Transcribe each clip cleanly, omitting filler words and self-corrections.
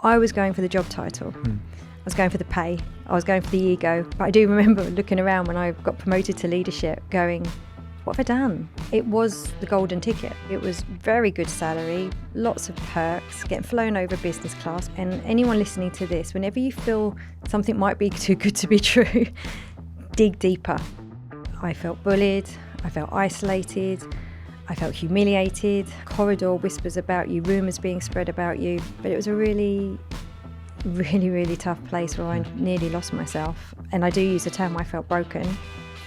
I was going for the job title. I was going for the pay. I was going for the ego. But I do remember looking around when I got promoted to leadership going, what have I done? It was the golden ticket. It was very good salary, lots of perks, getting flown over business class. And anyone listening to this, whenever you feel something might be too good to be true, dig deeper. I felt bullied. I felt isolated. I felt humiliated. Corridor whispers about you, rumours being spread about you. But it was a really tough place where I nearly lost myself. And I do use the term I felt broken.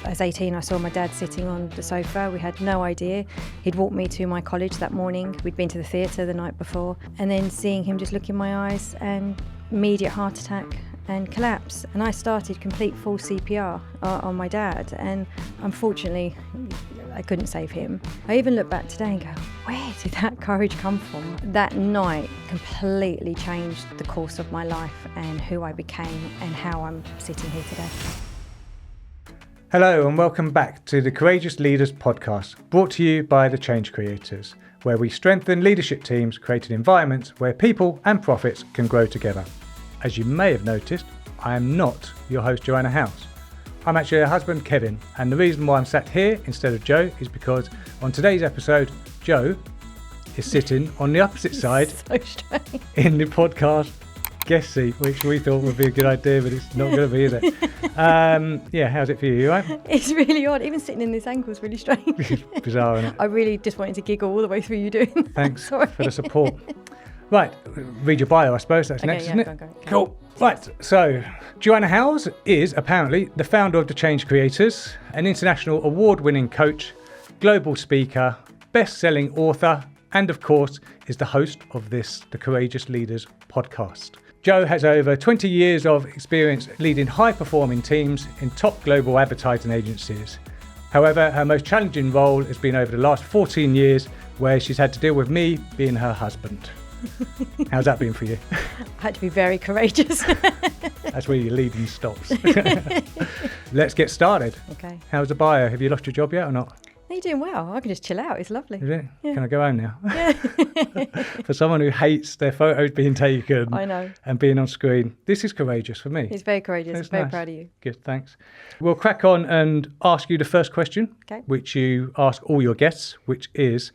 As 18, I saw my dad sitting on the sofa. We had no idea. He'd walked me to my college that morning. We'd been to the theatre the night before. And then seeing him just look in my eyes and immediate heart attack and collapse. And I started complete full CPR on my dad. And unfortunately, I couldn't save him. I even look back today and go, where did that courage come from? That night completely changed the course of my life and who I became and how I'm sitting here today. Hello and welcome back to the Courageous Leaders podcast, brought to you by the Change Creators, where we strengthen leadership teams, creating environments where people and profits can grow together. As you may have noticed, I am not your host, Joanna House. I'm actually her husband, Kevin, and the reason why I'm sat here instead of Joe is because on today's episode, Joe is sitting on the opposite side in the podcast guest seat, which we thought would be a good idea, but it's not going to be, is it? How's it for you? You all right? It's really odd. Even sitting in this angle is really strange. It's bizarre, isn't it? I really just wanted to giggle all the way through you doing that. Thanks for the support. Right, read your bio, I suppose. That's next, isn't it? Go. Cool. Right, so Joanna Howes is apparently the founder of the Change Creators, an international award-winning coach, global speaker, best-selling author, and of course is the host of the Courageous Leaders podcast. Jo has over 20 years of experience leading high-performing teams in top global advertising agencies. However, her most challenging role has been over the last 14 years where she's had to deal with me being her husband. How's that been for you? I had to be very courageous. That's where your leading stops. Let's get started. Okay. How's the bio? Have you lost your job yet or not? You're doing well. I can just chill out. It's lovely. Is it? Yeah. Can I go home now? Yeah. For someone who hates their photos being taken I know. and being on screen, this is courageous for me. It's very courageous. It's I'm very nice. proud of you. Good, thanks. We'll crack on and ask you the first question, Okay. which you ask all your guests, which is,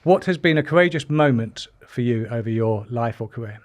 what has been a courageous moment for you over your life or career?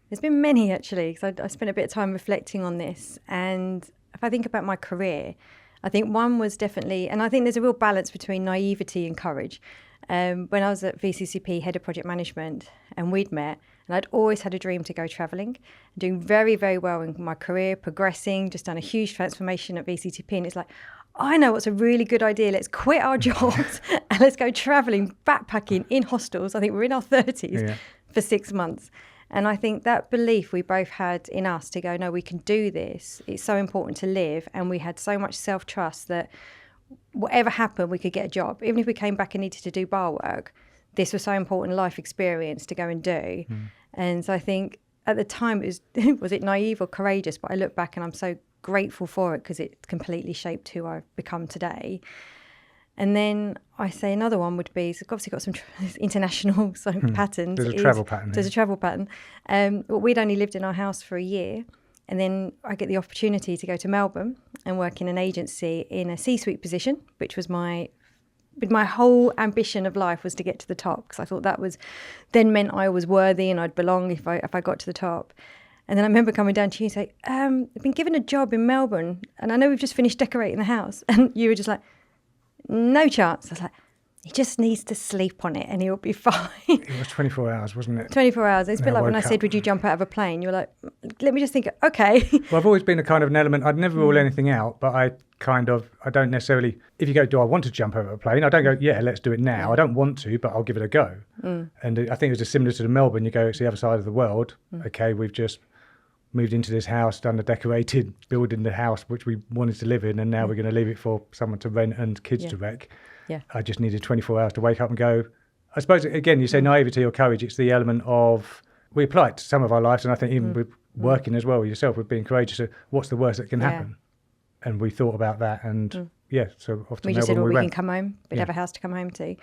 There's been many, actually, because I spent a bit of time reflecting on this. And if I think about my career, I think one was definitely, and I think there's a real balance between naivety and courage. When I was at VCCP, head of project management, and we'd met, and I'd always had a dream to go travelling, doing very, very well in my career, progressing, just done a huge transformation at VCCP. And it's like, I know what's a really good idea. Let's quit our jobs and let's go travelling, backpacking in hostels. I think we're in our 30s for 6 months. And I think that belief we both had in us to go, no, we can do this. It's so important to live. And we had so much self-trust that whatever happened, we could get a job. Even if we came back and needed to do bar work, this was so important life experience to go and do. And so I think at the time, it was it naive or courageous? But I look back and I'm so grateful for it because it completely shaped who I've become today. And then I say another one would be, so I've obviously got some international patterns. There's a travel pattern. There's a travel pattern. We'd only lived in our house for a year. And then I get the opportunity to go to Melbourne and work in an agency in a C-suite position, which was my whole ambition of life was to get to the top, because I thought that was then meant I was worthy and I'd belong if I got to the top. And then I remember coming down to you and say, I've been given a job in Melbourne and I know we've just finished decorating the house. And you were just like, no chance. I was like, he just needs to sleep on it and he'll be fine. It was 24 hours, wasn't it? 24 hours. It's a bit like when I said, would you jump out of a plane? You were like, let me just think, okay. Well, I've always been a kind of an element, I'd never rule anything out, but I don't necessarily, if you go, do I want to jump out of a plane? I don't go, yeah, let's do it now. I don't want to, but I'll give it a go. And I think it was just similar to the Melbourne. You go, it's the other side of the world. Okay, we've just moved into this house, done the decorated, building the house which we wanted to live in, and now we're going to leave it for someone to rent and kids to wreck. Yeah. I just needed 24 hours to wake up and go. I suppose, again, you say naivety or courage, it's the element of, we apply it to some of our lives, and I think even with working as well with yourself, with being courageous, so what's the worst that can happen? And we thought about that, and so off to we Melbourne just said, well, we went. can come home, we'd have a house to come home to.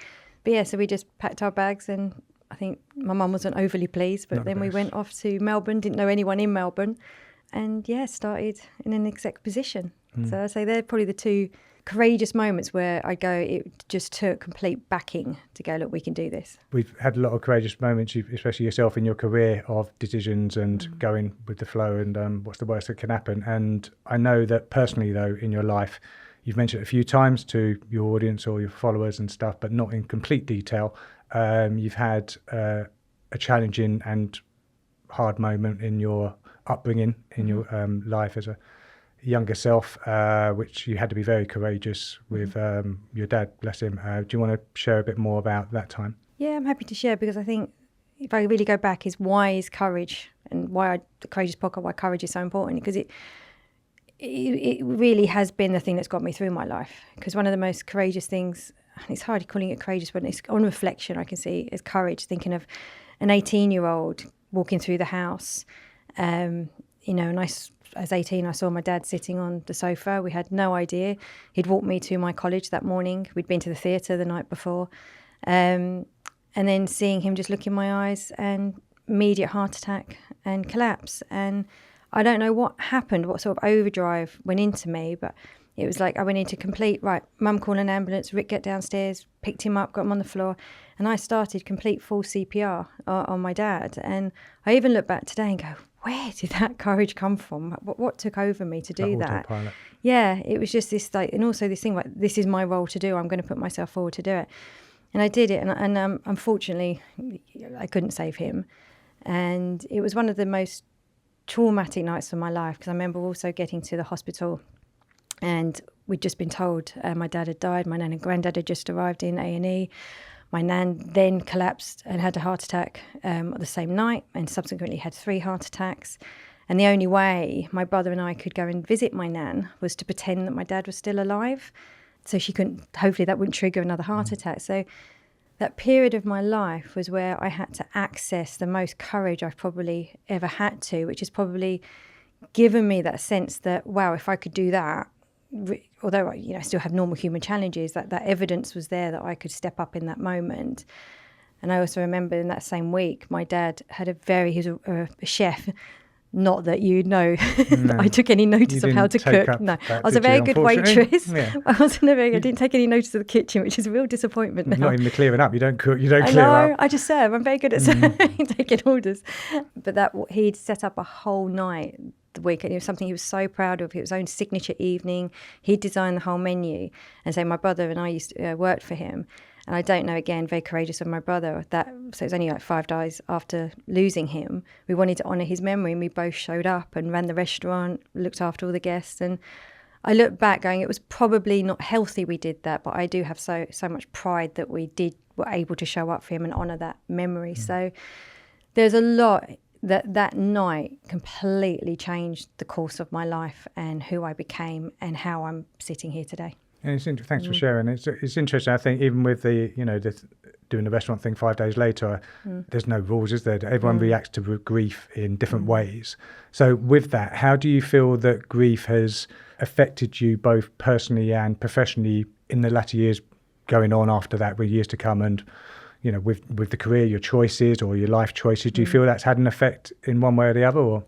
But yeah, so we just packed our bags and I think my mum wasn't overly pleased, but Not then the we best. went off to Melbourne, didn't know anyone in Melbourne, and started in an exec position. So I say they're probably the two courageous moments where I go, it just took complete backing to go, look, we can do this. We've had a lot of courageous moments, especially yourself in your career, of decisions and going with the flow and what's the worst that can happen. And I know that personally, though, in your life, you've mentioned it a few times to your audience or your followers and stuff, but not in complete detail. You've had a challenging and hard moment in your upbringing, in your life as a younger self, which you had to be very courageous with your dad, bless him. Do you want to share a bit more about that time? Yeah, I'm happy to share, because I think if I really go back, is why is courage, and why the Courageous podcast, why courage is so important, because it really has been the thing that's got me through my life. Because one of the most courageous things, and it's hard calling it courageous, but it's on reflection I can see is courage, thinking of an 18-year-old walking through the house, and as 18, I saw my dad sitting on the sofa. We had no idea. He'd walked me to my college that morning. We'd been to the theatre the night before. And then seeing him just look in my eyes, and immediate heart attack and collapse. And I don't know what happened, what sort of overdrive went into me, but it was like I went into complete, right, Mum, call an ambulance, Rick, get downstairs, picked him up, got him on the floor. And I started complete full CPR on my dad. And I even look back today and go, where did that courage come from? What took over me to do that? Autopilot. Yeah, it was just this, like, and also this thing, like, this is my role to do. I'm going to put myself forward to do it. And I did it. And unfortunately, I couldn't save him. And it was one of the most traumatic nights of my life, because I remember also getting to the hospital, and we'd just been told my dad had died. My nan and granddad had just arrived in A&E. My nan then collapsed and had a heart attack the same night, and subsequently had 3 heart attacks. And the only way my brother and I could go and visit my nan was to pretend that my dad was still alive, so she couldn't, hopefully that wouldn't trigger another heart attack. So that period of my life was where I had to access the most courage I've probably ever had to, which has probably given me that sense that, wow, if I could do that, although I still have normal human challenges, that evidence was there that I could step up in that moment. And I also remember in that same week, my dad had he was a chef. Not that that I took any notice of how to cook. No, I was a very good waitress. Yeah. I didn't take any notice of the kitchen, which is a real disappointment now. Not even the clearing up. You don't cook. You don't clear up. I just serve. I'm very good at serving, taking orders. But he'd set up a whole night the week, and it was something he was so proud of. It was his own signature evening. He designed the whole menu, and so my brother and I used to work for him. And I don't know, again, very courageous of my brother. So it was only like 5 days after losing him. We wanted to honour his memory, and we both showed up and ran the restaurant, looked after all the guests. And I look back going, it was probably not healthy we did that, but I do have so much pride that were able to show up for him and honour that memory. So there's a lot that night completely changed the course of my life and who I became and how I'm sitting here today. And thanks for sharing. It's interesting. I think even with the doing the restaurant thing 5 days later, there's no rules, is there? Everyone reacts to grief in different ways. So with that, how do you feel that grief has affected you both personally and professionally in the latter years going on after that, with years to come, and with the career, your choices or your life choices? Do you feel that's had an effect in one way or the other? Or?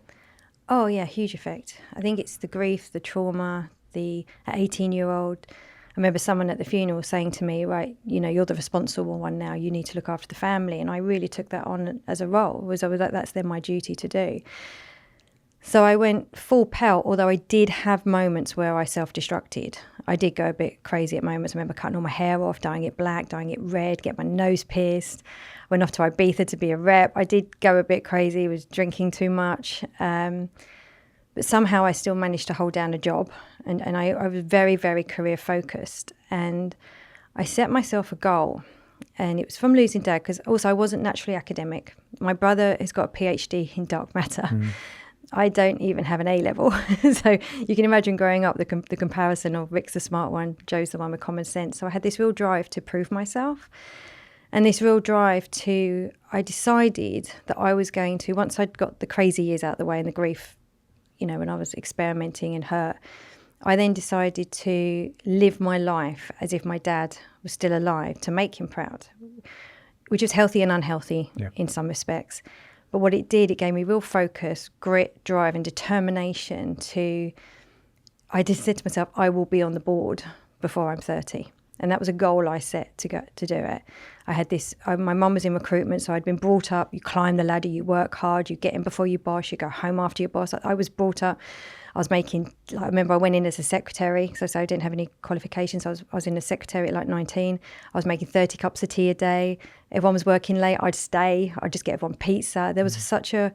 Oh yeah, huge effect. I think it's the grief, the trauma. The 18-year-old, I remember someone at the funeral saying to me, right, you're the responsible one now, you need to look after the family. And I really took that on as a role. I was like, that's then my duty to do. So I went full pelt, although I did have moments where I self-destructed. I did go a bit crazy at moments. I remember cutting all my hair off, dyeing it black, dyeing it red, get my nose pierced. Went off to Ibiza to be a rep. I did go a bit crazy, was drinking too much. But somehow I still managed to hold down a job, and I was very, very career focused. And I set myself a goal, and it was from losing Dad, because also I wasn't naturally academic. My brother has got a PhD in dark matter. I don't even have an A-level. So you can imagine growing up, the comparison of Rick's the smart one, Joe's the one with common sense. So I had this real drive to prove myself. And this real drive I decided that I was going to, once I'd got the crazy years out of the way and the grief, when I was experimenting and hurt, I then decided to live my life as if my dad was still alive, to make him proud. which is healthy and unhealthy in some respects. But what it did, it gave me real focus, grit, drive, and determination I just said to myself, I will be on the board before I'm 30. And that was a goal I set to do it. I had my mum was in recruitment, so I'd been brought up, you climb the ladder, you work hard, you get in before your boss, you go home after your boss. I was brought up, I remember I went in as a secretary, so I didn't have any qualifications. I was in a secretary at like 19. I was making 30 cups of tea a day. Everyone was working late, I'd stay, I'd just get everyone pizza. There was such a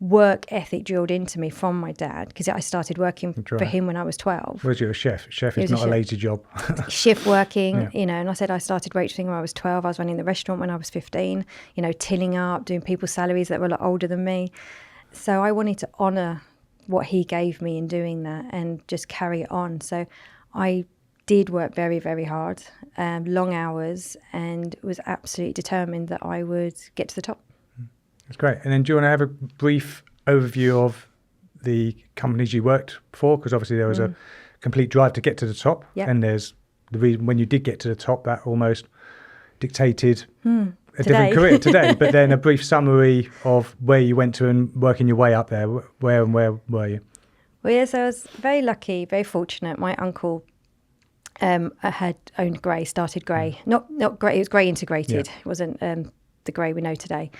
work ethic drilled into me from my dad, because I started working for him when I was 12. Was you a chef? Chef is not a lazy job. Shift working, and I said I started waitressing when I was 12. I was running the restaurant when I was 15, tilling up, doing people's salaries that were a lot older than me. So I wanted to honour what he gave me in doing that and just carry it on. So I did work very, very hard, long hours, and was absolutely determined that I would get to the top. That's great. And then do you want to have a brief overview of the companies you worked for? Because obviously there was a complete drive to get to the top. Yep. And there's the reason when you did get to the top, that almost dictated a different career today. But then a brief summary of where you went to and working your way up there. Where were you? Well, yes, I was very lucky, very fortunate. My uncle had owned Grey, started Grey. Not Grey, it was Grey Integrated. It wasn't the Grey we know today.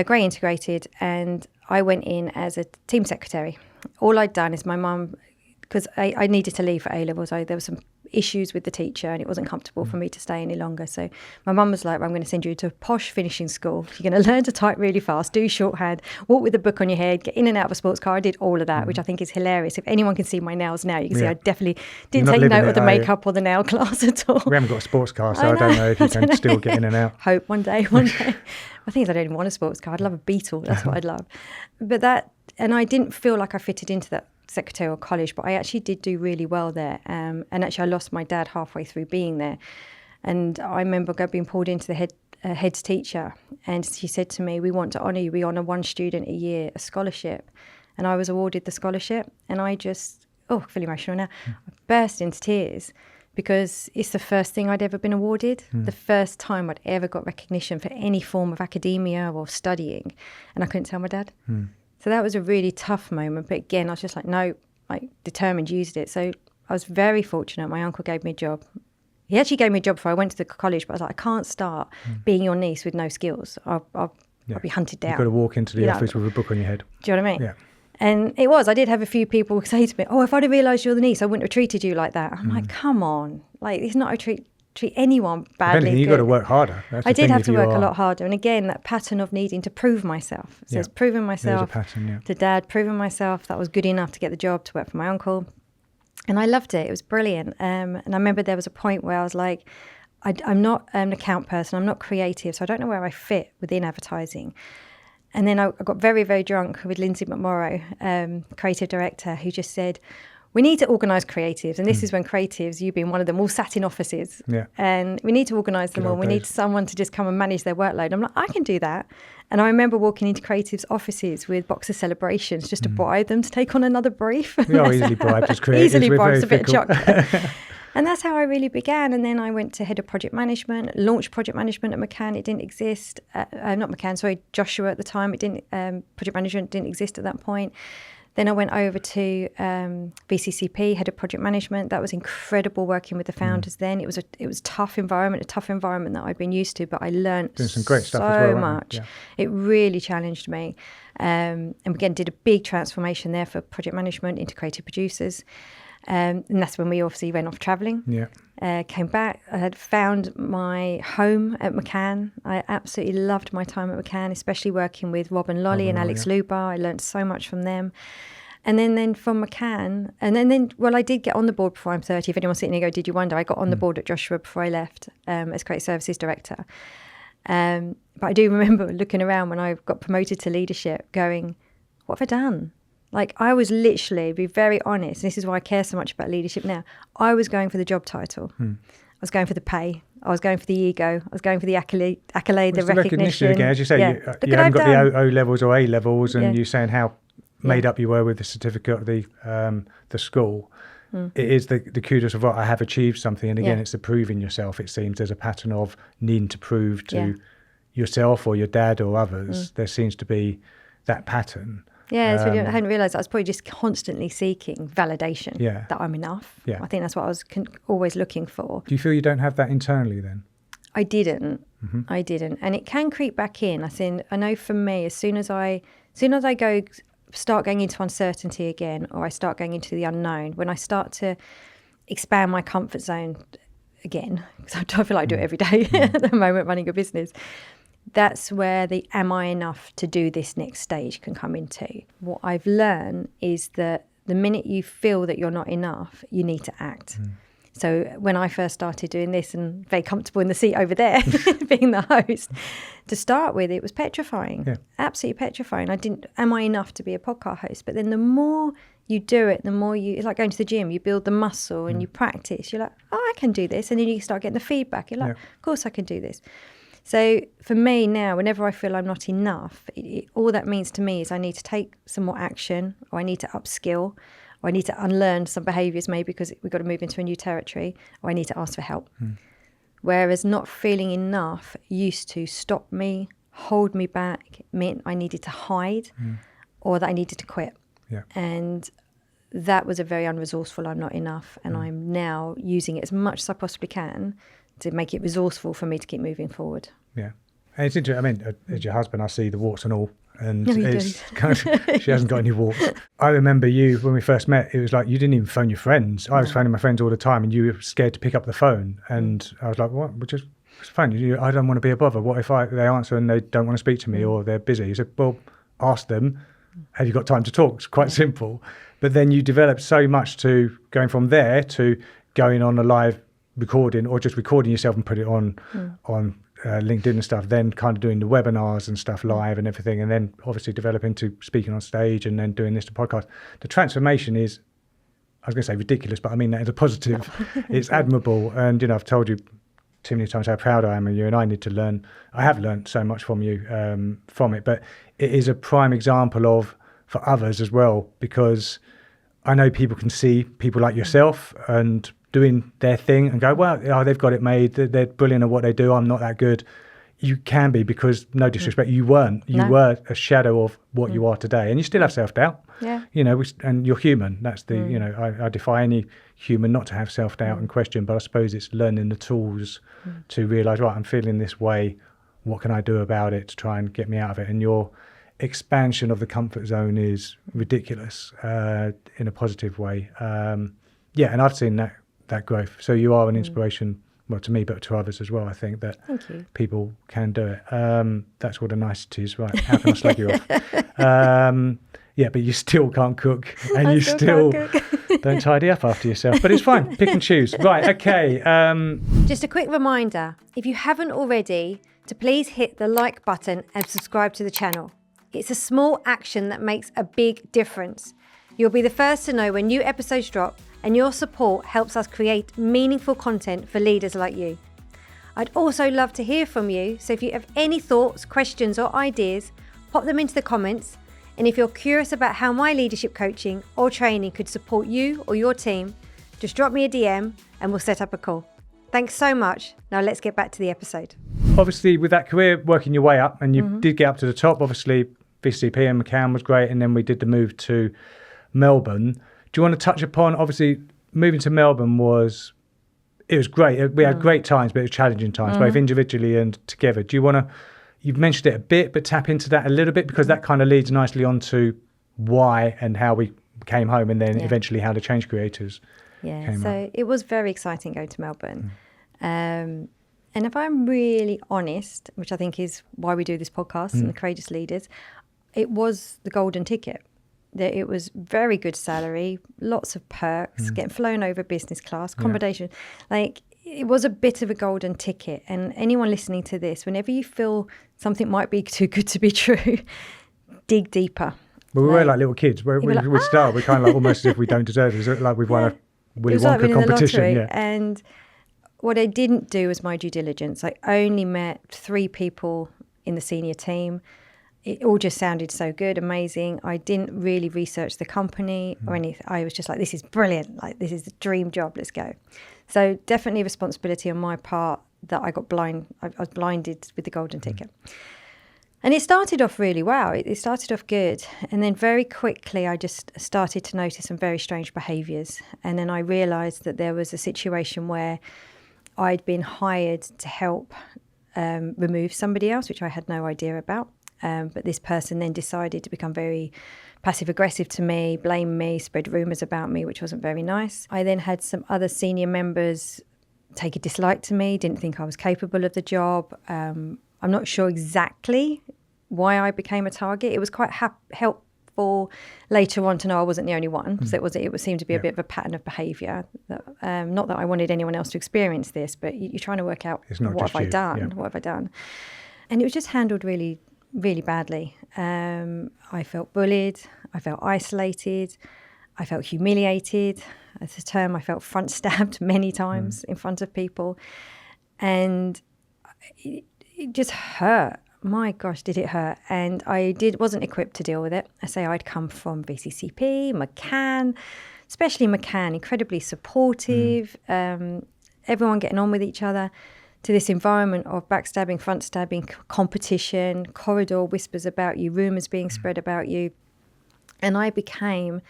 Grey Integrated, and I went in as a team secretary. All I'd done is my mum, because I needed to leave for A-levels, there were some issues with the teacher and it wasn't comfortable for me to stay any longer. So my mum was like, I'm going to send you to a posh finishing school. You're going to learn to type really fast, do shorthand, walk with a book on your head, get in and out of a sports car. I did all of that, which I think is hilarious. If anyone can see my nails now, you can see I definitely didn't take note of the makeup or the nail class at all. We haven't got a sports car, so I don't know if you can still get in and out. Hope one day. I think I don't even want a sports car. I'd love a Beetle. That's what I'd love. And I didn't feel like I fitted into that secretarial college, but I actually did do really well there. And actually I lost my dad halfway through being there. And I remember being pulled into the head's teacher, and she said to me, we want to honour you. We honour one student a year, a scholarship. And I was awarded the scholarship, and I just, I feel emotional now. I burst into tears, because it's the first thing I'd ever been awarded, the first time I'd ever got recognition for any form of academia or studying. And I couldn't tell my dad. So that was a really tough moment. But again, I was just like, no, determined, used it. So I was very fortunate. My uncle gave me a job. He actually gave me a job before I went to the college, but I was like, I can't start being your niece with no skills. I'll be hunted down. You've got to walk into the office with a book on your head. Do you know what I mean? Yeah. And I did have a few people say to me, if I'd have realised you're the niece, I wouldn't have treated you like that. I'm like, come on. It's not treat anyone badly. You've got to work harder. I did have to work a lot harder. And again, that pattern of needing to prove myself. So it's proving myself to dad, proving myself that I was good enough to get the job to work for my uncle. And I loved it. It was brilliant. And I remember there was a point where I was like, I'm not an account person. I'm not creative. So I don't know where I fit within advertising. And then I got very, very drunk with Lindsay McMorrow, creative director, who just said, we need to organise creatives. And this is when creatives, you being one of them, all sat in offices. Yeah. And we need to organise them all. We need someone to just come and manage their workload. I'm like, I can do that. And I remember walking into creatives' offices with box of celebrations just to bribe them to take on another brief. You're easily bribed as creatives. Easily bribed, a bit of chocolate. And that's how I really began. And then I went to head of project management, launched project management at McCann. It didn't exist. Not McCann, sorry, Joshua at the time. It didn't. Project management didn't exist at that point. Then I went over to BCCP, head of project management. That was incredible working with the founders then. It was a tough environment that I'd been used to, but I learned doing some great stuff so as well, much. Yeah. It really challenged me. And again, did a big transformation there for project management into creative producers. And that's when we obviously went off travelling. Yeah. Came back. I had found my home at McCann. I absolutely loved my time at McCann, especially working with Rob and Lolly and Alex Lubar. I learned so much from them. And then from McCann, and then I did get on the board before I'm 30. If anyone's sitting there go, did you wonder? I got on the board at Joshua before I left as creative services director. But I do remember looking around when I got promoted to leadership going, what have I done? I was literally, be very honest, and this is why I care so much about leadership now, I was going for the job title. I was going for the pay. I was going for the ego. I was going for the accolade, the recognition. Again, as you say, you haven't got the O levels or A levels, and you're saying how made up you were with the certificate of the school. It is the kudos of what I have achieved something. And again, it's the proving yourself. It seems there's a pattern of needing to prove to yourself or your dad or others, there seems to be that pattern. Yeah, it's really, I hadn't realised I was probably just constantly seeking validation that I'm enough. Yeah. I think that's what I was always looking for. Do you feel you don't have that internally then? I didn't. I didn't. And it can creep back in. I know for me, as soon as I start going into uncertainty again, or I start going into the unknown, when I start to expand my comfort zone again, because I feel like I do it every day at the moment running a business, that's where the am I enough to do this next stage can come into. What I've learned is that the minute you feel that you're not enough, you need to act. So when I first started doing this and very comfortable in the seat over there, being the host, to start with, it was petrifying, absolutely petrifying. Am I enough to be a podcast host? But then the more you do it, the more it's like going to the gym, you build the muscle and you practice. You're like, oh, I can do this. And then you start getting the feedback. You're like, of course I can do this. So for me now, whenever I feel I'm not enough, all that means to me is I need to take some more action, or I need to upskill, or I need to unlearn some behaviours maybe because we've got to move into a new territory, or I need to ask for help. Whereas not feeling enough used to stop me, hold me back, meant I needed to hide or that I needed to quit. And that was a very unresourceful, I'm not enough. And I'm now using it as much as I possibly can to make it resourceful for me to keep moving forward. Yeah. And it's interesting. I mean, as your husband, I see the warts and all. And No, you it's kind of, she hasn't got any warts. I remember you, when we first met, it was like you didn't even phone your friends. I was phoning my friends all the time and you were scared to pick up the phone. And I was like, what? Well, just phone. I don't want to be a bother. What if they answer and they don't want to speak to me or they're busy? He said, well, ask them, have you got time to talk? It's quite simple. But then you developed so much to going there to going on a live recording or just recording yourself and put it on LinkedIn and stuff, then kind of doing the webinars and stuff live and everything, and then obviously developing to speaking on stage and then doing this to podcast. The transformation is, I was going to say ridiculous, but I mean that as a positive. It's admirable. And, I've told you too many times how proud I am of you, and I need to learn. I have learned so much from you, from it, but it is a prime example of, for others as well, because I know people can see people like yourself and doing their thing and go, well, they've got it made. They're brilliant at what they do. I'm not that good. You can be, because no disrespect, you weren't. You were a shadow of what you are today, and you still have self-doubt. Yeah. And you're human. That's the, I defy any human not to have self-doubt and question, but I suppose it's learning the tools to realise, right, I'm feeling this way. What can I do about it to try and get me out of it? And your expansion of the comfort zone is ridiculous in a positive way. And I've seen that growth. So you are an inspiration, well, to me, but to others as well. I think that people can do it. That's all the niceties, right? How can I slag you off? But you still can't cook, and you still don't tidy up after yourself. But it's fine. Pick and choose. Right, okay. Just a quick reminder, if you haven't already, to please hit the like button and subscribe to the channel. It's a small action that makes a big difference. You'll be the first to know when new episodes drop, and your support helps us create meaningful content for leaders like you. I'd also love to hear from you, so if you have any thoughts, questions or ideas, pop them into the comments. And if you're curious about how my leadership coaching or training could support you or your team, just drop me a DM and we'll set up a call. Thanks so much. Now let's get back to the episode. Obviously, with that career, working your way up, and you did get up to the top, obviously, VCP and McCann was great, and then we did the move to Melbourne. Do you want to touch upon, obviously, moving to Melbourne was great. We had great times, but it was challenging times, both individually and together. Do you want to, you've mentioned it a bit, but tap into that a little bit, because that kind of leads nicely on to why and how we came home, and then eventually how the Change Creators came up. It was very exciting going to Melbourne. And if I'm really honest, which I think is why we do this podcast and the Courageous Leaders, it was the golden ticket. It was very good salary, lots of perks, getting flown over business class, accommodation. It was a bit of a golden ticket. And anyone listening to this, whenever you feel something might be too good to be true, dig deeper. Well, we were like little kids. We start, we're kind of like almost as if we don't deserve it. It's like we've won a Willy Wonka competition. And what I didn't do was my due diligence. I only met 3 people in the senior team. It all just sounded so good, amazing. I didn't really research the company or anything. I was just like, this is brilliant. Like, this is the dream job. Let's go. So definitely responsibility on my part that I was blinded with the golden ticket. And it started off really well. It started off good. And then very quickly, I just started to notice some very strange behaviours. And then I realised that there was a situation where I'd been hired to help remove somebody else, which I had no idea about. But this person then decided to become very passive-aggressive to me, blame me, spread rumours about me, which wasn't very nice. I then had some other senior members take a dislike to me, didn't think I was capable of the job. I'm not sure exactly why I became a target. It was quite helpful later on to know I wasn't the only one. So it seemed to be a bit of a pattern of behaviour. Not that I wanted anyone else to experience this, but you're trying to work out what have I done? Yeah. What have I done? And it was just handled really, really badly. I felt bullied. I felt isolated. I felt humiliated. As a term, I felt front stabbed many times in front of people. And it just hurt. My gosh, did it hurt. And I wasn't equipped to deal with it. I say I'd come from VCCP, McCann, especially McCann, incredibly supportive, everyone getting on with each other, to this environment of backstabbing, front stabbing, competition, corridor whispers about you, rumours being spread about you. And I became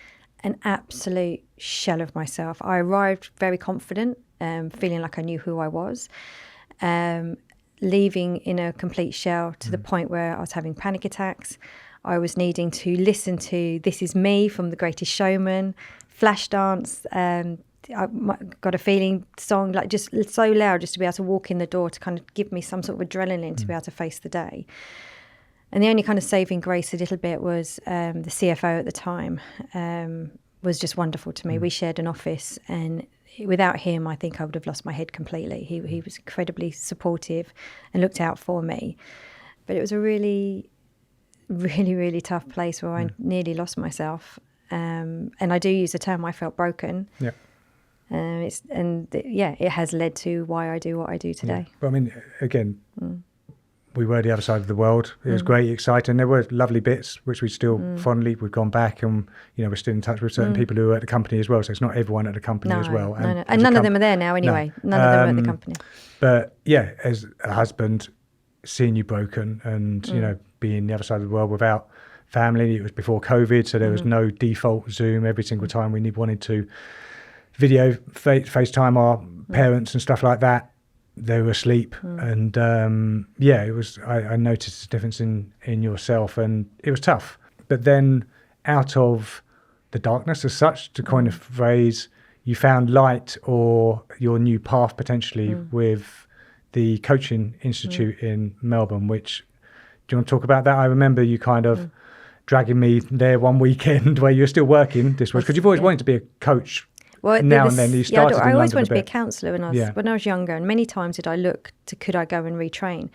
an absolute shell of myself. I arrived very confident, feeling like I knew who I was. Leaving in a complete shell to the point where I was having panic attacks. I was needing to listen to This Is Me from The Greatest Showman, Flashdance, I got a feeling song, like just so loud just to be able to walk in the door to kind of give me some sort of adrenaline to be able to face the day. And the only kind of saving grace a little bit was the CFO at the time was just wonderful to me. We shared an office, and without him, I think I would have lost my head completely. He was incredibly supportive and looked out for me. But it was a really, really, really tough place where I nearly lost myself. And I do use the term, I felt broken. Yeah. It has led to why I do what I do today. Yeah. But I mean, again, we were the other side of the world. It was great, exciting. There were lovely bits, which we still fondly, we've gone back and, we're still in touch with certain people who are at the company as well. So it's not everyone at the company as well. No. And none of them are there now anyway. No. None of them are at the company. But yeah, as a husband, seeing you broken and, being the other side of the world without family, it was before COVID. So there was no default Zoom every single time we wanted to video FaceTime our parents and stuff like that. They were asleep, and it was. I noticed the difference in yourself, and it was tough. But then, out of the darkness, as such, to coin a phrase, you found light or your new path potentially with the coaching institute in Melbourne. Which, do you want to talk about that? I remember you kind of dragging me there one weekend where you were still working. This was because you've always wanted to be a coach. Well, and then you started I always wanted to be a counsellor when I was younger, and many times did I look to could I go and retrain.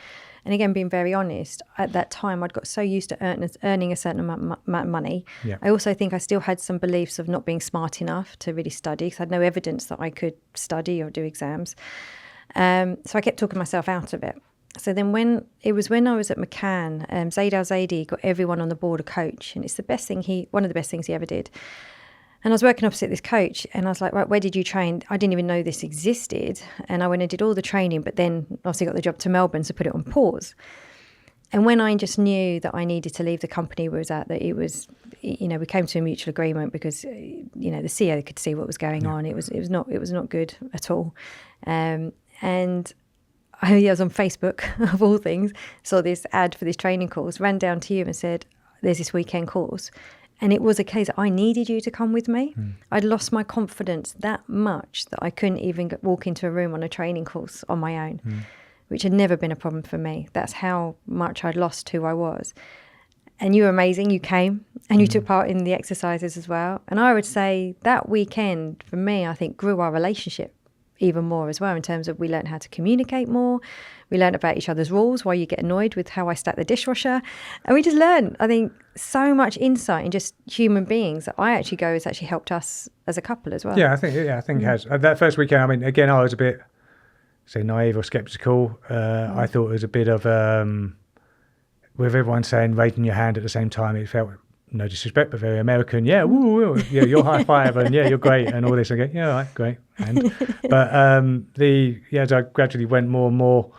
And again, being very honest, at that time I'd got so used to earning a certain amount of money. Yeah. I also think I still had some beliefs of not being smart enough to really study, because I had no evidence that I could study or do exams. So I kept talking myself out of it. So then when I was at McCann, Zaid Al-Zaidi got everyone on the board a coach, and it's one of the best things he ever did. And I was working opposite this coach, and I was like, right, where did you train? I didn't even know this existed. And I went and did all the training, but then obviously got the job to Melbourne, so put it on pause. And when I just knew that I needed to leave the company we was at, that it was, we came to a mutual agreement because, the CEO could see what was going on. It was not good at all. And I was on Facebook, of all things, saw this ad for this training course, ran down to you and said, there's this weekend course. And it was a case I needed you to come with me. I'd lost my confidence that much that I couldn't even walk into a room on a training course on my own, which had never been a problem for me. That's how much I'd lost who I was. And you were amazing. You came and you took part in the exercises as well. And I would say that weekend, for me, I think grew our relationship even more as well, in terms of we learned how to communicate more. We learned about each other's rules, why you get annoyed with how I stack the dishwasher. And we just learned, I think, so much insight in just human beings that I actually go has actually helped us as a couple as well. Yeah, I think it has. That first weekend, I mean, again, I was a bit, say, naive or sceptical. I thought it was a bit of, with everyone saying, raising your hand at the same time, it felt no disrespect, but very American. Yeah, woo, woo, yeah, you're high five, and yeah, you're great, and all this. I go, yeah, all right, great. But as I gradually went more and more,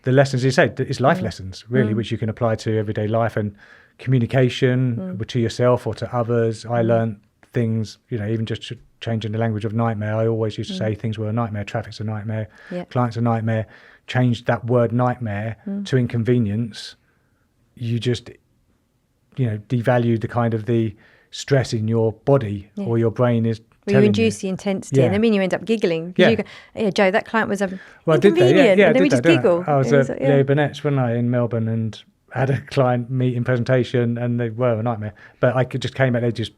the lessons you said, it's life lessons really, which you can apply to everyday life and communication to yourself or to others. I learned things, even just changing the language of nightmare. I always used to say things were a nightmare, traffic's a nightmare, client's a nightmare. Changed that word nightmare to inconvenience. You just devalue the kind of the stress in your body or your brain is you induce the intensity and then you end up giggling. You go, Joe, that client was inconvenient. And then we just giggle. I was at Leo Burnett's, wasn't I, in Melbourne, and had a client meeting presentation, and they were a nightmare. But I just came out, they just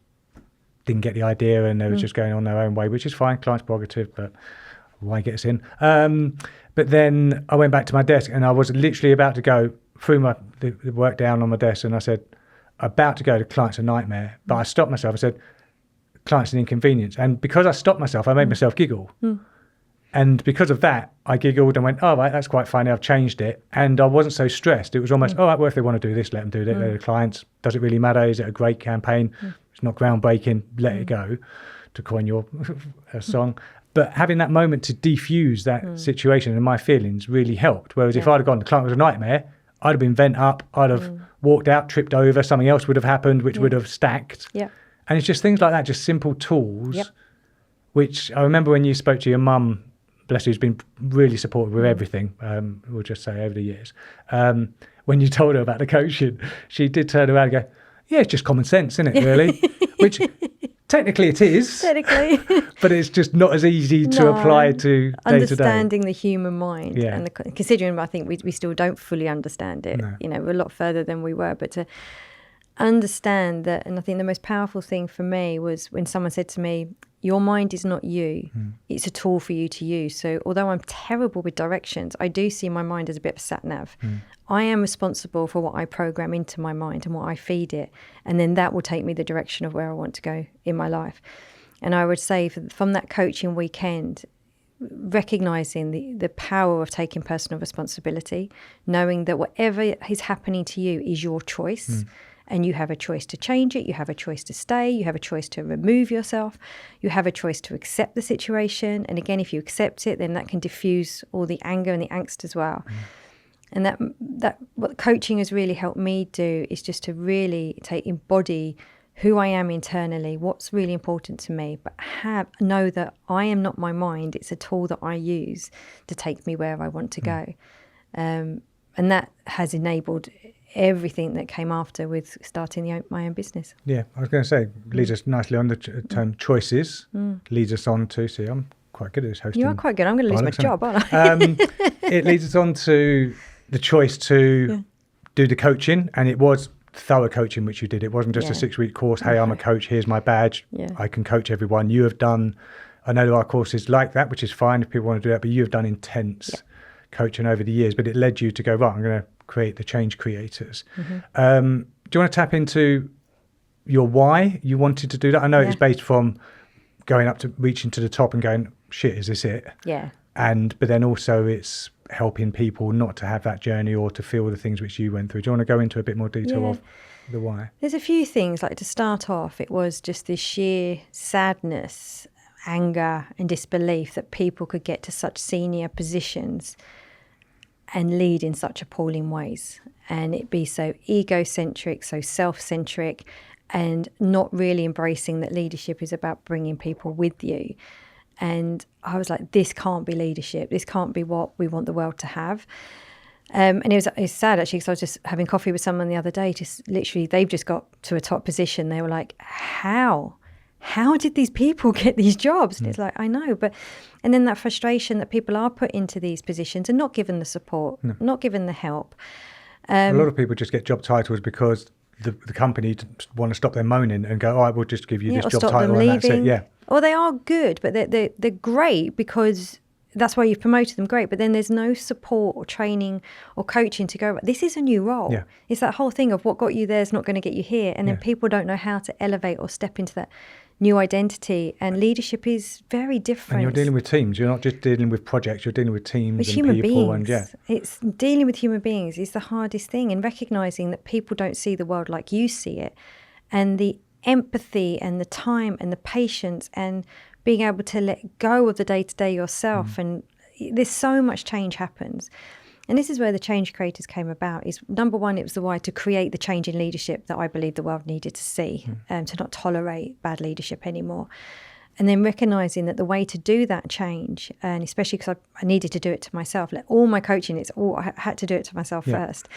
didn't get the idea, and they were just going on their own way, which is fine, client's prerogative, but why get us in? But then I went back to my desk, and I was literally about to go through the work down on my desk, and I said, about to go to client's a nightmare, but I stopped myself. I said, client's an inconvenience. And because I stopped myself, I made myself giggle. And because of that, I giggled and went, oh, right, that's quite funny. I've changed it. And I wasn't so stressed. It was almost, all right, well, if they want to do this, let them do it. They're the clients. Does it really matter? Is it a great campaign? It's not groundbreaking. Let it go, to coin your song. But having that moment to defuse that situation and my feelings really helped. Whereas if I'd have gone, the client was a nightmare, I'd have been bent up, I'd have walked out, tripped over, something else would have happened, which would have stacked. Yeah. And it's just things like that, just simple tools, which I remember when you spoke to your mum, bless her, who's been really supportive with everything, we'll just say over the years. When you told her about the coaching, she did turn around and go, yeah, it's just common sense, isn't it, really? Which technically it is. Technically. But it's just not as easy to apply to day-to-day. Understanding the human mind. And considering I think we still don't fully understand it. No. We're a lot further than we were. But to understand that, and I think the most powerful thing for me was when someone said to me, your mind is not you. It's a tool for you to use. So although I'm terrible with directions, I do see my mind as a bit of a sat-nav. I am responsible for what I program into my mind and what I feed it. And then that will take me the direction of where I want to go in my life. And I would say from that coaching weekend, recognizing the power of taking personal responsibility, knowing that whatever is happening to you is your choice. And you have a choice to change it, you have a choice to stay, you have a choice to remove yourself, you have a choice to accept the situation. And again, if you accept it, then that can diffuse all the anger and the angst as well. And that what coaching has really helped me do is just to really embody who I am internally, what's really important to me, but know that I am not my mind. It's a tool that I use to take me where I want to go. And that has enabled everything that came after with starting my own business. Yeah, I was going to say, leads us nicely on the term choices, leads us on to, see, I'm quite good at this hosting. You are quite good. I'm going to lose my job, aren't I? It leads us on to the choice to do the coaching, and it was thorough coaching which you did. It wasn't just a 6-week course. Hey, I'm a coach, here's my badge, I can coach everyone. You have done, I know there are courses like that, which is fine if people want to do that, but you have done intense coaching over the years, but it led you to go, right, I'm going to create the change creators. Do you want to tap into your why you wanted to do that? I know it's based from going up to reaching to the top and going, shit, is this it? But then also it's helping people not to have that journey or to feel the things which you went through. Do you want to go into a bit more detail of the why? There's a few things. Like, to start off, it was just this sheer sadness, anger and disbelief that people could get to such senior positions and lead in such appalling ways, and it be so egocentric, so self-centric, and not really embracing that leadership is about bringing people with you. And I was like, this can't be leadership. This can't be what we want the world to have. And it's sad, actually, because I was just having coffee with someone the other day, just literally, they've just got to a top position. They were like, how did these people get these jobs? And it's like, I know, and then that frustration that people are put into these positions and not given the support, not given the help. A lot of people just get job titles because the company want to stop them moaning and go, all right, we'll just give you this job title and that's it. Or they are good, but they're great because that's why you've promoted them, great. But then there's no support or training or coaching to go, this is a new role. It's that whole thing of what got you there is not going to get you here. And then people don't know how to elevate or step into that new identity, and leadership is very different. And you're dealing with teams. You're not just dealing with projects. You're dealing with teams and human people. Beings. And it's dealing with human beings is the hardest thing, and recognizing that people don't see the world like you see it, And the empathy and the time and the patience and being able to let go of the day-to-day yourself. And there's so much change happens. And this is where the change creators came about. Is number one, it was the why to create the change in leadership that I believe the world needed to see, to not tolerate bad leadership anymore. And then recognizing that the way to do that change, and especially because I needed to do it to myself, like all my coaching, I had to do it to myself first,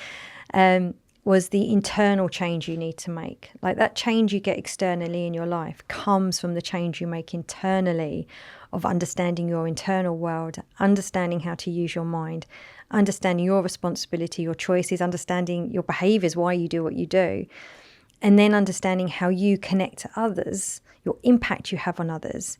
was the internal change you need to make. Like that change you get externally in your life comes from the change you make internally of understanding your internal world, understanding how to use your mind, understanding your responsibility, your choices, understanding your behaviors, why you do what you do, and then understanding how you connect to others, your impact you have on others.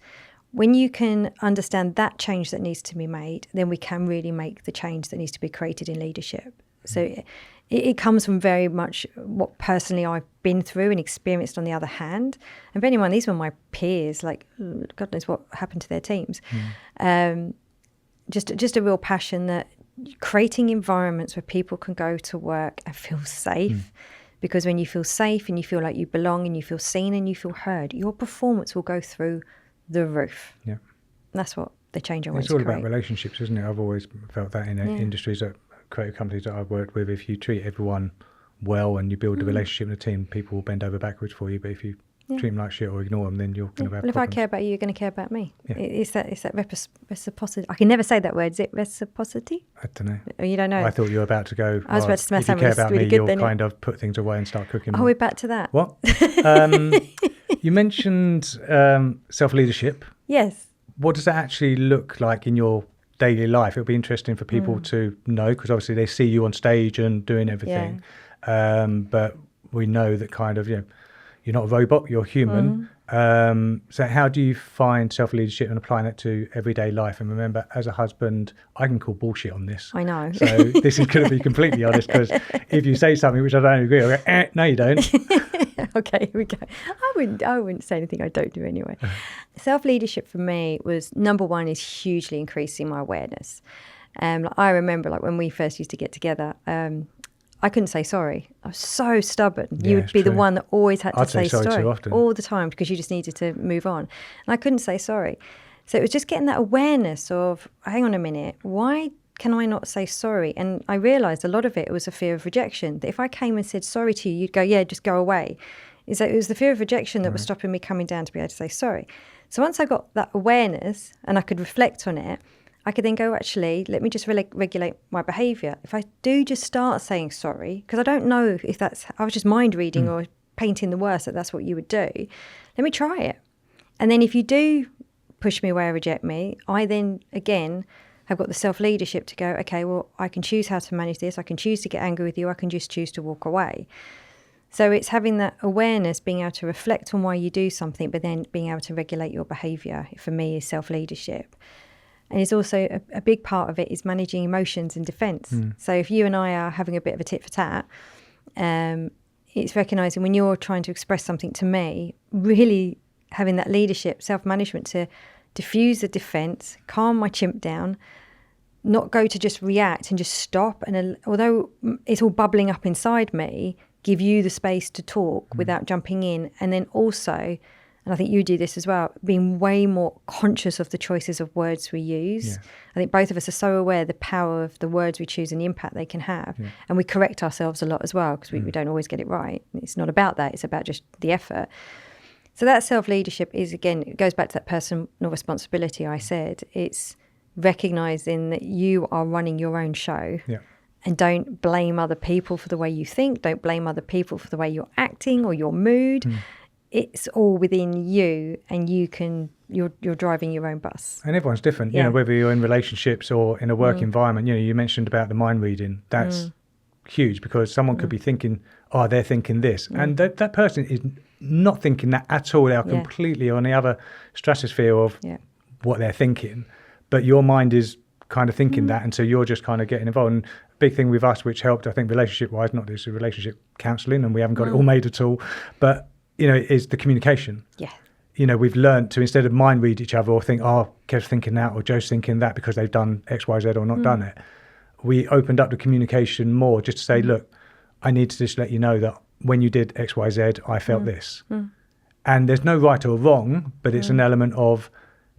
When you can understand that change that needs to be made, then we can really make the change that needs to be created in leadership. So it comes from very much what personally I've been through and experienced on the other hand. And bear in mind, these were my peers, like God knows what happened to their teams. Just a real passion that creating environments where people can go to work and feel safe. Because when you feel safe and you feel like you belong and you feel seen and you feel heard, your performance will go through the roof. Yeah. And that's what the change I want It's to all create. about relationships, isn't it? I've always felt that in industries, that creative companies that I've worked with, if you treat everyone well and you build a relationship in a team, people will bend over backwards for you. But if you treat them like shit or ignore them, then you're going to have Well, if problems. I care about you, you're going to care about me. Yeah. It's that reciprocity. I can never say that word. Is it reciprocity? I don't know. Or you don't know? I thought you were about to go, I was about to say if you something care that's about really me, good you'll then, kind of put things away and start cooking Oh, more. we're back to that. What? You mentioned self-leadership. Yes. What does that actually look like in your daily life? It'll be interesting for people to know, because obviously they see you on stage and doing everything. But we know that kind of, you're not a robot, you're human. So how do you find self-leadership and applying it to everyday life? And remember, as a husband, I can call bullshit on this. I know. So this is going to be completely honest, because if you say something which I don't agree, I'll go, no, you don't. Okay, here we go. I wouldn't say anything I don't do anyway. Self-leadership for me was, number one, is hugely increasing my awareness. I remember when we first used to get together, I couldn't say sorry. I was so stubborn. Yeah, You would be true. the one that always had to I'd say sorry too often. all the time, because you just needed to move on. And I couldn't say sorry. So it was just getting that awareness of, hang on a minute, why can I not say sorry? And I realised a lot of it was a fear of rejection. That if I came and said sorry to you, you'd go, yeah, just go away. Is that it was the fear of rejection that was stopping me coming down to be able to say sorry. So once I got that awareness and I could reflect on it, I could then go, actually, let me just regulate my behaviour. If I do just start saying sorry, because I don't know if I was just mind reading or painting the worst, that's what you would do. Let me try it. And then if you do push me away or reject me, I then, again, have got the self-leadership to go, okay, well, I can choose how to manage this. I can choose to get angry with you. I can just choose to walk away. So it's having that awareness, being able to reflect on why you do something, but then being able to regulate your behaviour, for me, is self-leadership. And it's also a big part of it is managing emotions and defence. So if you and I are having a bit of a tit for tat, it's recognising when you're trying to express something to me, really having that leadership, self-management to diffuse the defence, calm my chimp down, not go to just react and just stop. And although it's all bubbling up inside me, give you the space to talk without jumping in. And then also, and I think you do this as well, being way more conscious of the choices of words we use. Yeah. I think both of us are so aware of the power of the words we choose and the impact they can have. Yeah. And we correct ourselves a lot as well, because we don't always get it right. It's not about that. It's about just the effort. So that self-leadership is, again, it goes back to that personal responsibility I said. It's recognising that you are running your own show. Yeah. And don't blame other people for the way you think. Don't blame other people for the way you're acting or your mood. It's all within you, and you're driving your own bus. And everyone's different, whether you're in relationships or in a work environment. You mentioned about the mind reading. That's huge, because someone could be thinking, oh, they're thinking this. And that person is not thinking that at all. They are completely on the other stratosphere of what they're thinking. But your mind is kind of thinking that, and so you're just kind of getting involved. And big thing with us, which helped, I think, relationship-wise, not this relationship counselling, and we haven't got it all made at all, but, is the communication. Yeah. We've learned to, instead of mind read each other or think, oh, Kev's thinking that or Joe's thinking that because they've done X, Y, Z or not done it, we opened up the communication more just to say, look, I need to just let you know that when you did X, Y, Z, I felt this. And there's no right or wrong, but it's an element of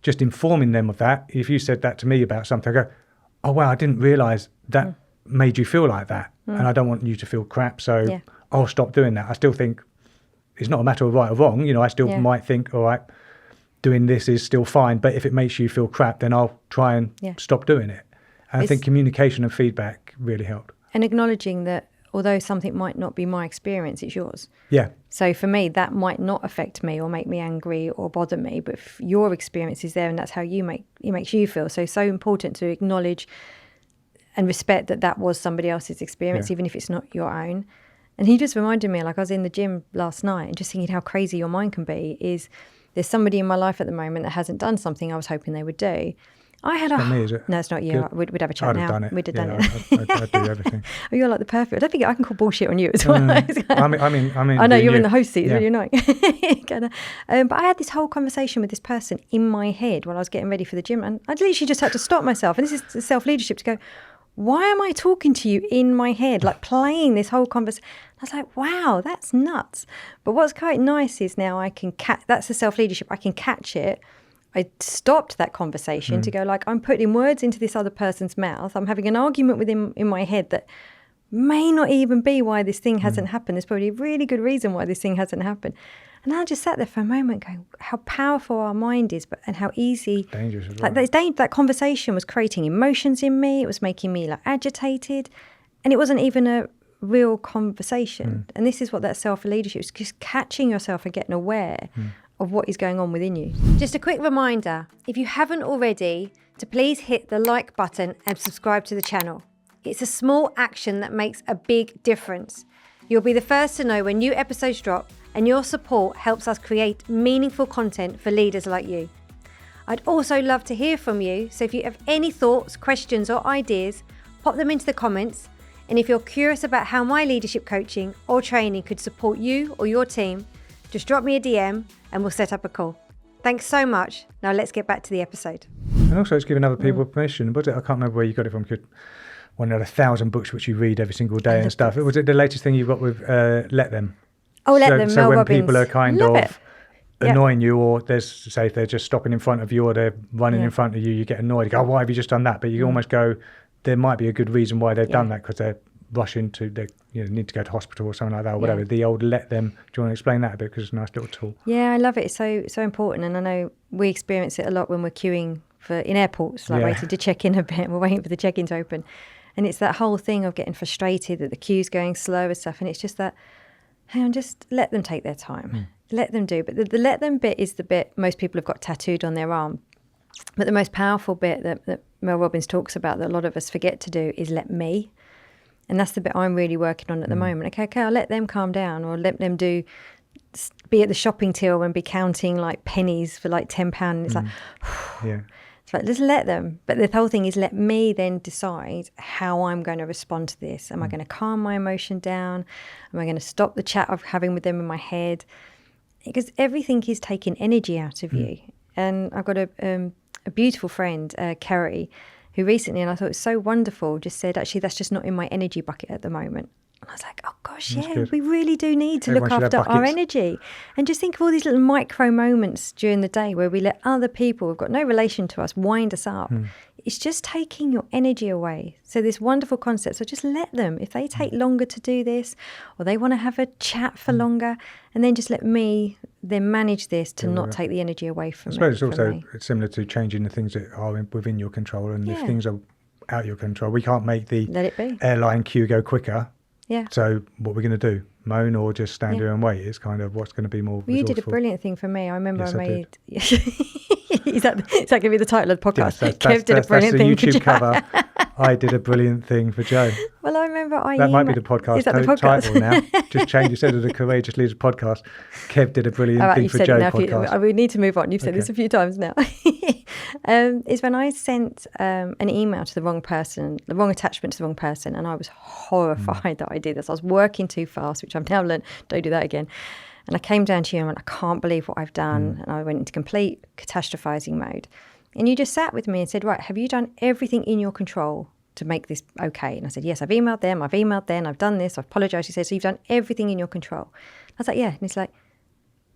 just informing them of that. If you said that to me about something, I go, oh, wow, I didn't realise that made you feel like that. And I don't want you to feel crap, so I'll stop doing that. I still think it's not a matter of right or wrong. You know, I still might think, all right, doing this is still fine, but if it makes you feel crap, then I'll try and stop doing it. And I think communication and feedback really helped. And acknowledging that although something might not be my experience, it's yours. Yeah. So for me, that might not affect me or make me angry or bother me, but if your experience is there and that's how it makes you feel. So important to acknowledge and respect that that was somebody else's experience, even if it's not your own. And he just reminded me, like I was in the gym last night and just thinking how crazy your mind can be, is there's somebody in my life at the moment that hasn't done something I was hoping they would do. I had not me, is it? No, it's not you. We'd have a chat now. I'd have done it. We'd have done it. I'd do everything. Oh, you're like the perfect. I don't think I can call bullshit on you as well. I mean, I know you're in the host seat. It's really annoying. But I had this whole conversation with this person in my head while I was getting ready for the gym, and I literally just had to stop myself. And this is self-leadership, to go, why am I talking to you in my head, like playing this whole conversation? I was like, wow, that's nuts. But what's quite nice is now I can that's the self-leadership. I can catch it. I stopped that conversation to go, like, I'm putting words into this other person's mouth. I'm having an argument with him in my head that may not even be why this thing hasn't happened. There's probably a really good reason why this thing hasn't happened. And I just sat there for a moment going, how powerful our mind is, and how easy. Dangerous as well. Like that conversation was creating emotions in me. It was making me like agitated. And it wasn't even a real conversation. And this is what that self-leadership is, just catching yourself and getting aware of what is going on within you. Just a quick reminder, if you haven't already, to please hit the like button and subscribe to the channel. It's a small action that makes a big difference. You'll be the first to know when new episodes drop, and your support helps us create meaningful content for leaders like you. I'd also love to hear from you, so if you have any thoughts, questions or ideas, pop them into the comments. And if you're curious about how my leadership coaching or training could support you or your team, just drop me a DM and we'll set up a call. Thanks so much. Now let's get back to the episode. And also it's giving other people permission. Was it? I can't remember where you got it from. One of the 1,000 books which you read every single day and stuff. Was it the latest thing you've got with Let Them? Oh, Let Them, So Mel when Robbins. people are kind of annoying you, or say if they're just stopping in front of you or they're running in front of you, you get annoyed. You go, oh, why have you just done that? But you almost go, there might be a good reason why they've done that, because they're rushing to, they need to go to hospital or something like that, or whatever. The old Let Them. Do you want to explain that a bit? Because it's a nice little tool. Yeah, I love it. It's so important. And I know we experience it a lot when we're queuing in airports, like waiting to check in a bit. We're waiting for the check-in to open. And it's that whole thing of getting frustrated that the queue's going slow and stuff. And it's just that, hang on, just let them take their time. Let them do. But the let them bit is the bit most people have got tattooed on their arm. But the most powerful bit that Mel Robbins talks about that a lot of us forget to do is let me. And that's the bit I'm really working on at the moment. Okay, I'll let them calm down, or let them be at the shopping till and be counting like pennies for like £10. And it's like, it's like, just let them. But the whole thing is let me then decide how I'm going to respond to this. Am I going to calm my emotion down? Am I going to stop the chat I'm having with them in my head? Because everything is taking energy out of you. And I've got a beautiful friend, Kerry, who recently, and I thought it was so wonderful, just said, actually, that's just not in my energy bucket at the moment. And I was like, oh gosh, we really do need to look after our energy. And just think of all these little micro moments during the day where we let other people who've got no relation to us wind us up. It's just taking your energy away. So this wonderful concept, so just let them. If they take longer to do this, or they want to have a chat for longer, and then just let me then manage this to not take the energy away from me. I suppose it's also similar to changing the things that are within your control, and if things are out of your control, we can't make the airline queue go quicker. So what we're going to do, moan or just stand here and wait? It's kind of what's going to be more resourceful. You did a brilliant thing for me. I remember I made... Is that going to be the title of the podcast? Yes, Kev did a brilliant thing for Joe. YouTube cover. I did a brilliant thing for Joe. Well, I remember That might be the podcast title now. Just change. Instead of the Courageous Leaders podcast, Kev did a brilliant thing for Joe podcast. We need to move on. You've said this a few times now. Is when I sent an email to the wrong person, the wrong attachment to the wrong person, and I was horrified that I did this. I was working too fast, which I've now learned, don't do that again. And I came down to you and went, I can't believe what I've done. And I went into complete catastrophizing mode. And you just sat with me and said, right, have you done everything in your control to make this okay? And I said, yes, I've emailed them, I've done this, I've apologised. She said, so you've done everything in your control. I was like, yeah. And he's like,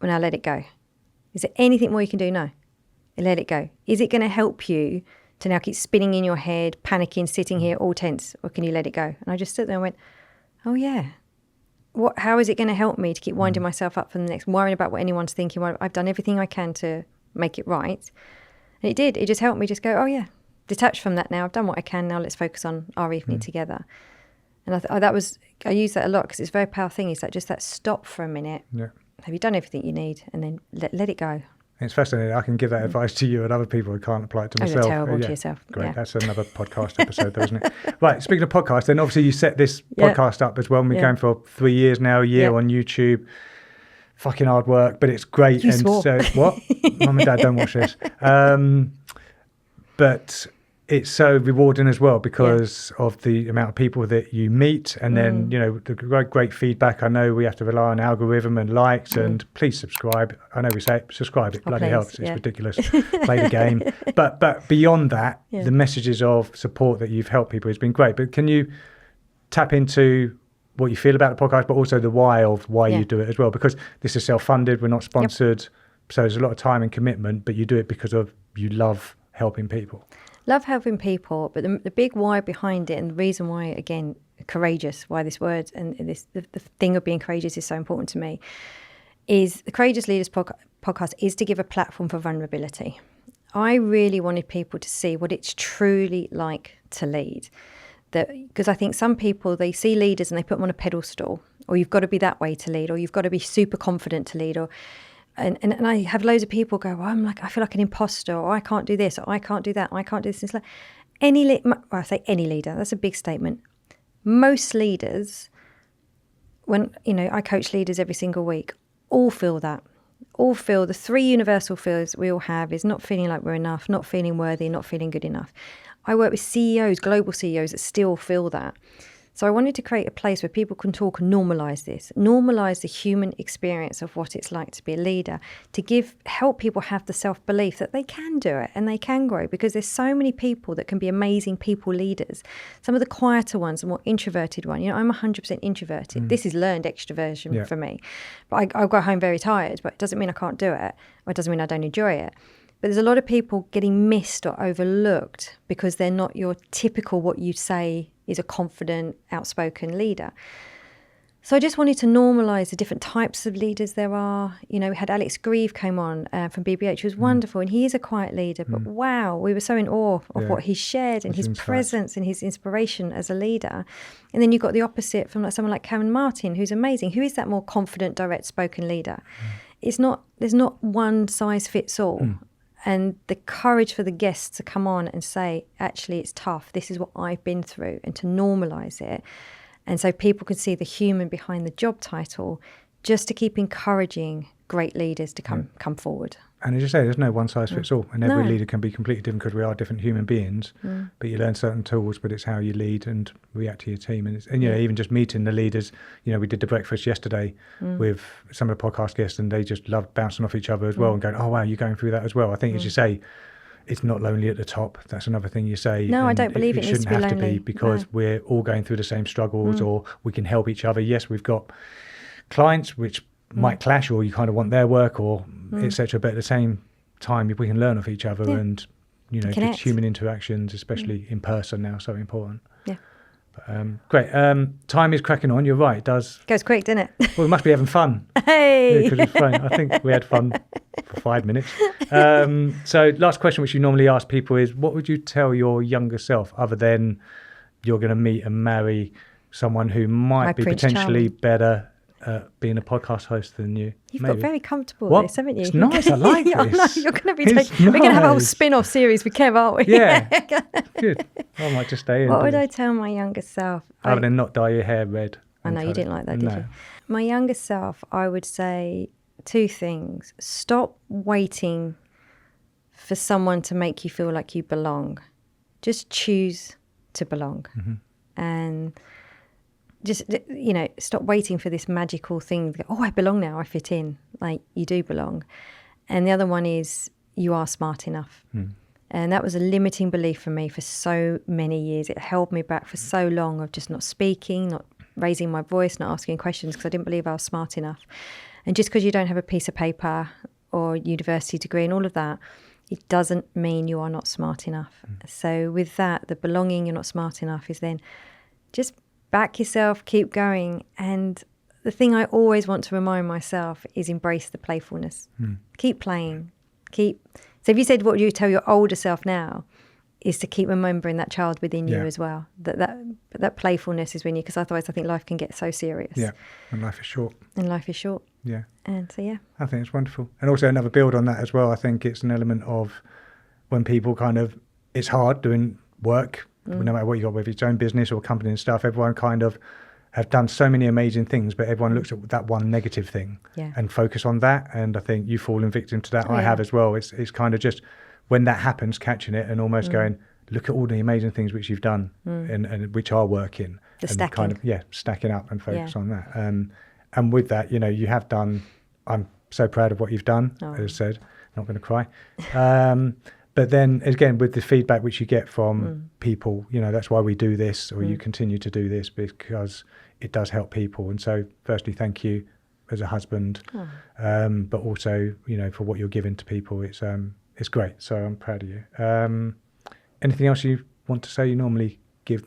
well, now let it go. Is there anything more you can do? No. Let it go. Is it going to help you to now keep spinning in your head, panicking, sitting here all tense, or can you let it go? And I just stood there and went, oh yeah. How is it going to help me to keep winding myself up for the next, worrying about what anyone's thinking? Well, I've done everything I can to make it right. And it did. It just helped me just go, oh yeah, detach from that now. I've done what I can. Now let's focus on our evening together. And I use that a lot because it's a very powerful thing. It's like just that stop for a minute. Yeah. Have you done everything you need? And then let it go. It's fascinating. I can give that advice to you and other people who can't apply it to myself. You're terrible to yourself. Great. Yeah. That's another podcast episode, though, isn't it? Right. Speaking of podcasts, then obviously you set this podcast up as well. And we're going for 3 years now, a year on YouTube. Fucking hard work, but it's great. You and swore. so, what? Mum and Dad don't watch this. But it's so rewarding as well because of the amount of people that you meet and then, the great feedback. I know we have to rely on algorithm and likes and please subscribe. I know we say subscribe, it bloody helps. It's ridiculous. Play the game. But beyond that, the messages of support that you've helped people has been great. But can you tap into what you feel about the podcast, but also the why of why you do it as well? Because this is self-funded, we're not sponsored. So there's a lot of time and commitment, but you do it because of you love helping people. Love helping people, but the big why behind it and the reason why, again, courageous, why this word and the thing of being courageous is so important to me, is the Courageous Leaders podcast is to give a platform for vulnerability. I really wanted people to see what it's truly like to lead. Because I think some people, they see leaders and they put them on a pedestal, or you've got to be that way to lead, or you've got to be super confident to lead, or And I have loads of people go, well, I feel like an imposter, or I can't do this, or I can't do that, or I can't do this. It's like I say any leader, that's a big statement. Most leaders, when, I coach leaders every single week, all feel that. All feel the 3 universal feels we all have is not feeling like we're enough, not feeling worthy, not feeling good enough. I work with CEOs, global CEOs that still feel that. So I wanted to create a place where people can talk and normalise this, normalise the human experience of what it's like to be a leader, to help people have the self-belief that they can do it and they can grow, because there's so many people that can be amazing people leaders. Some of the quieter ones, the more introverted one. I'm 100% introverted. This is learned extroversion for me. But I go home very tired, but it doesn't mean I can't do it, or it doesn't mean I don't enjoy it. But there's a lot of people getting missed or overlooked because they're not your typical, what you'd say is a confident, outspoken leader. So I just wanted to normalise the different types of leaders there are. We had Alex Grieve came on from BBH, who was wonderful, and he is a quiet leader. But wow, we were so in awe of what he shared and his presence and his inspiration as a leader. And then you've got the opposite from someone like Karen Martin, who's amazing, who is that more confident, direct spoken leader. There's not one size fits all. And the courage for the guests to come on and say, actually, it's tough. This is what I've been through, and to normalise it. And so people can see the human behind the job title, just to keep encouraging great leaders to come forward. And as you say, there's no one size fits all. And every leader can be completely different because we are different human beings. But you learn certain tools, but it's how you lead and react to your team. And even just meeting the leaders, we did the breakfast yesterday with some of the podcast guests, and they just loved bouncing off each other as well and going, oh, wow, you're going through that as well. I think, as you say, it's not lonely at the top. That's another thing you say. No, I don't believe it needs to be lonely. It shouldn't have to be, because we're all going through the same struggles, or we can help each other. Yes, we've got clients which might clash, or you kind of want their work, or etc. But at the same time, we can learn off each other, and just human interactions, especially in person now, so important. Yeah. But, great. Time is cracking on. You're right. It does. Goes quick, doesn't it? Well, we must be having fun. Hey. Because it's fun. I think we had fun for 5 minutes. So last question, which you normally ask people, is what would you tell your younger self, other than you're going to meet and marry someone who might be potentially better being a podcast host than you? You've got very comfortable with this, haven't you? It's nice. I like this. I know, you're going to be we're going to have a whole spin-off series with Kev, aren't we? Yeah. Good. I might just stay in. What would I tell my younger self? Other than not dye your hair red. I know, you didn't like that, did you? My younger self, I would say 2 things. Stop waiting for someone to make you feel like you belong. Just choose to belong. And just, stop waiting for this magical thing. Oh, I belong now, I fit in. Like, you do belong. And the other one is, you are smart enough. And that was a limiting belief for me for so many years. It held me back for so long of just not speaking, not raising my voice, not asking questions, because I didn't believe I was smart enough. And just because you don't have a piece of paper or university degree and all of that, it doesn't mean you are not smart enough. So with that, the belonging, you're not smart enough, is then just back yourself, keep going. And the thing I always want to remind myself is embrace the playfulness. Keep playing. So if you said what you tell your older self now is to keep remembering that child within you as well. That playfulness is when you, because otherwise I think life can get so serious. Yeah, and life is short. Yeah. And so, yeah. I think it's wonderful. And also another build on that as well, I think it's an element of when people kind of, it's hard doing work, no matter what you got, whether it's your own business or company and stuff, everyone kind of have done so many amazing things, but everyone looks at that one negative thing and focus on that. And I think you've fallen victim to that. I have as well. It's kind of just when that happens, catching it and almost going, look at all the amazing things which you've done and which are working. The and stacking. kind of, stacking up and focus on that. And with that, you know, you have done, I'm so proud of what you've done, as I said, not going to cry. But then again, with the feedback which you get from people, you know, that's why we do this, or you continue to do this, because it does help people. And so firstly, thank you as a husband, but also, you know, for what you're giving to people. It's great. So I'm proud of you. Anything else you want to say? You normally give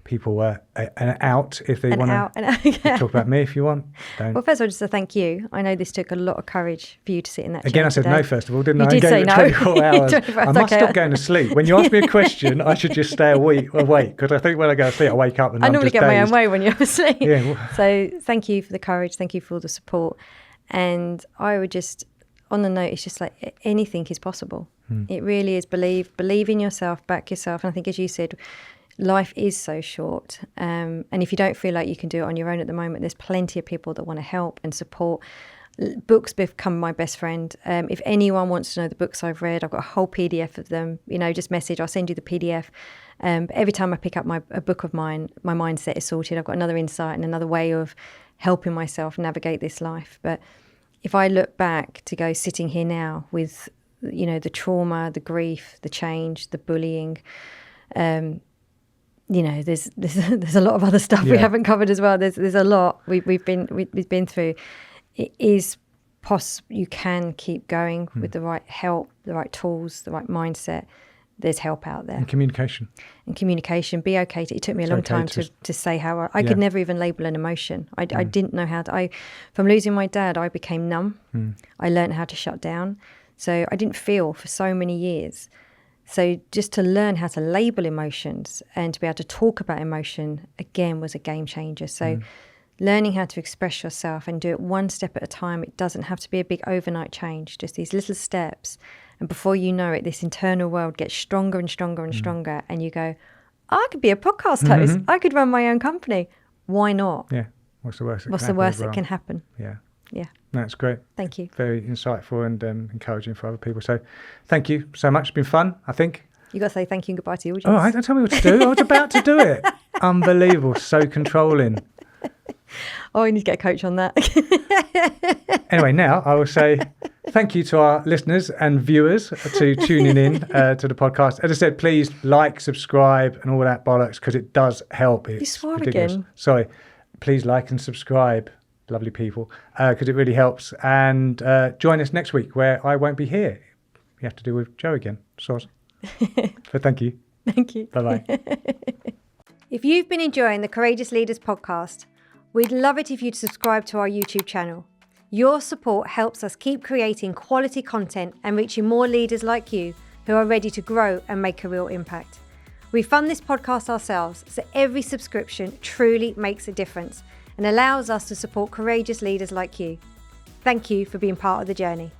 people an out if they want to talk about me if you want. Don't. Well, first of all, just to thank you. I know this took a lot of courage for you to sit in that Again, chair I said today. no, first of all, didn't I? You did say no. 24 hours. 24 I hours, must okay. stop going to sleep. When you ask me a question, I should just stay awake, because I think when I go to sleep, I wake up and I I'm normally just get my own dazed. way when you're asleep. Yeah. So thank you for the courage. Thank you for all the support. And I would just, on the note, it's just like anything is possible. It really is. Believe in yourself, back yourself. And I think, as you said, life is so short. And if you don't feel like you can do it on your own at the moment, there's plenty of people that want to help and support. Books become my best friend. If anyone wants to know the books I've read, I've got a whole PDF of them. You know, just message, I'll send you the PDF. But every time I pick up a book of mine, my mindset is sorted. I've got another insight and another way of helping myself navigate this life. But if I look back to go sitting here now with, you know, the trauma, the grief, the change, the bullying, you know, there's a lot of other stuff we haven't covered as well. There's a lot we've been through. It is possible. You can keep going with the right help, the right tools, the right mindset. There's help out there. And communication. Be okay. It took me a long time to say how I could never even label an emotion. I didn't know how to. From losing my dad, I became numb. I learned how to shut down. So I didn't feel for so many years. So just to learn how to label emotions and to be able to talk about emotion, again, was a game changer. So learning how to express yourself and do it one step at a time. It doesn't have to be a big overnight change, just these little steps. And before you know it, this internal world gets stronger and stronger and stronger. And you go, I could be a podcast host. I could run my own company. Why not? Yeah. What's the worst that can happen? Yeah. Yeah. That's great. Thank you. Very insightful and encouraging for other people. So thank you so much. It's been fun, I think. You got to say thank you and goodbye to the audience. All right, don't tell me what to do. I was about to do it. Unbelievable. So controlling. Oh, you need to get a coach on that. Anyway, now I will say thank you to our listeners and viewers to tuning in to the podcast. As I said, please like, subscribe and all that bollocks, because it does help. It's you swore ridiculous. again. Sorry. Please like and subscribe, lovely people, because it really helps. And join us next week where I won't be here. You have to do with Joe again. Soz. But thank you. Thank you. Bye-bye. If you've been enjoying the Courageous Leaders podcast, we'd love it if you'd subscribe to our YouTube channel. Your support helps us keep creating quality content and reaching more leaders like you who are ready to grow and make a real impact. We fund this podcast ourselves, so every subscription truly makes a difference and allows us to support courageous leaders like you. Thank you for being part of the journey.